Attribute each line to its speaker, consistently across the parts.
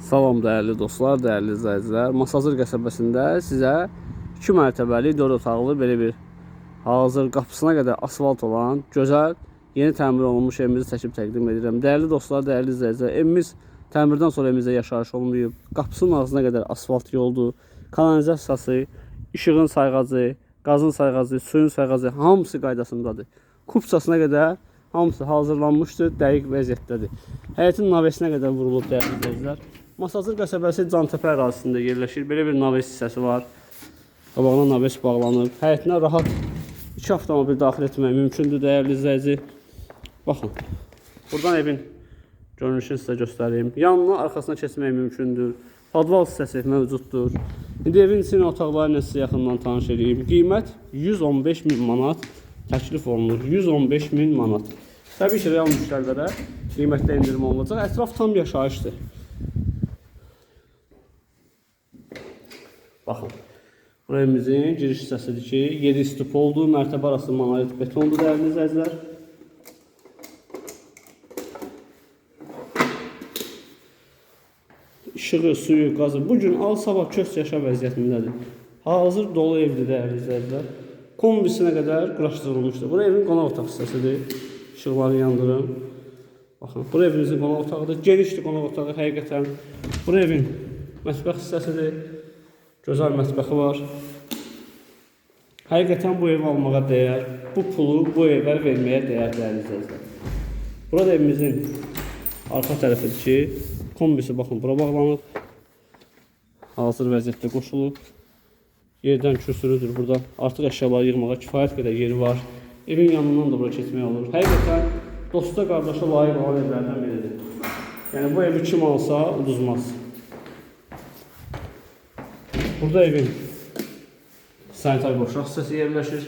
Speaker 1: Salam dəyərli dostlar, dəyərli izləyicilər. Masazır qəsəbəsində sizə 2 mərtəbəli 4 otaqlı belə bir hazır qapısına qədər asfalt olan gözəl yeni təmir olunmuş evimizi çəkib təqdim edirəm. Dəyərli dostlar, dəyərli izləyicilər, evimiz təmirdən sonra evimizdə yaşayış olmayıb. Qapısının ağzına qədər asfalt yoldur, kanalizasiyası, işığın sayğacı, qazın sayğacı, suyun sayğacı hamısı qaydasındadır. Kupçasına qədər hamısı hazırlanmışdır, dəqiq vəziyyətdədir. Həyətin navesinə qədər vurulub dəyərli izləyicilər. Masazır qəsəbəsi Cantəpə ərazisində yerləşir. Belə bir naves hissəsi var. Qabağına naves bağlanıb. Həyətinə rahat 2 avtomobil daxil etmək mümkündür dəyərli izləyici. Baxın. Buradan evin görünüşünü sizə göstəreyim. Yanına, arxasına keçmək mümkündür. Podval hissəsi mövcuddur. İndi evin içinin otaqları ilə sizə yaxından tanış edeyim. Qiymət 115.000 manat təklif olunur. 115.000 manat. Təbii ki, real müştərilərə qiymətdə indirim olunacaq. Ətraf tam yaşayışdır. Baxın, bu evimizin giriş hissəsidir ki, 7 stup oldu, mərtəbə arası monolit betondur dəyərli izləyicilər. İşığı, suyu, qazı bugün al-sabah köç yaşa vəziyyətindədir. Hazır dolu evdir dəyərli izləyicilər. Kombisinə qədər quraşdırılmışdır. Bu evin qonaq otaq hissəsidir. İşıqları yandırım. Baxın, bu evimizin qonaq otağıdır. Genişdir qonaq otağı həqiqətən. Bu evin mətbəx hissəsidir. Gözəl mətbəxi var. Həqiqətən bu evi almağa dəyər. Bu pulu bu evə verməyə dəyər dəyərli izləyicilər. Burada evimizin arxa tərəfidir ki, kombisi baxın bura bağlanıb. Hazır vəziyyətdə qoşulub. Yerdən kürsürüdür burada. Artıq əşyaları yığmağa kifayət qədər yeri var. Evin yanından da bura keçmək olur. Həqiqətən dosta qardaşa layiq olan evlərdən biridir. Yəni bu evi kim alsa uduzmaz. Burada evin sanitar boşluq hissəsi yerləşir.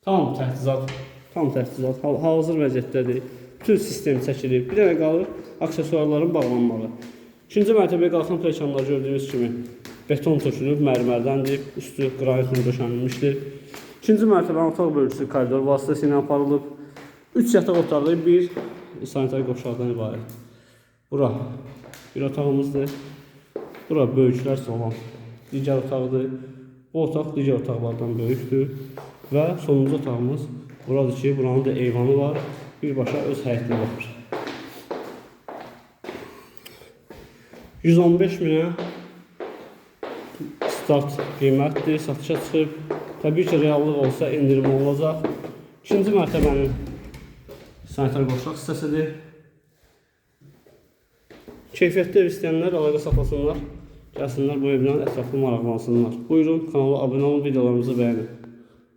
Speaker 1: Tam təchizat, hazır vəziyyətdədir. Bütün sistem çəkilib. Bir dənə qalır aksesuarların bağlanmağı. İkinci mərtəbəyə qalxan pləkanlar gördüyünüz kimi beton tökülüb, mərmərdəndir. Üstü qranitlə döşənilmişdir. İkinci mərtəbənin otaq bölgüsü koridor vasitəsilə aparılıb. 3 yataq otağı, bir sanitar qovşaqdan ibarət. Bura bir otağımızdır. Bura böyüklər salon. Digər otaqdır. Bu otaq digər otaqlardan böyükdür. Və sonuncu otağımız buradır ki, buranın da eyvanı var. Birbaşa öz həyətinə baxır. 115.000-ə start qiymətdir, satışa çıxıb. Təbii ki, reallıq olsa indirim olacaq. İkinci mərtəbənin sanitar qoşulaq hissəsidir. Keyfiyyətli ev istəyənlər əlaqə saxlasınlar. Gəlsinlər bu evdən ətraflı maraqlansınlar. Buyurun, kanala abunə olun, videolarımızı bəyənin.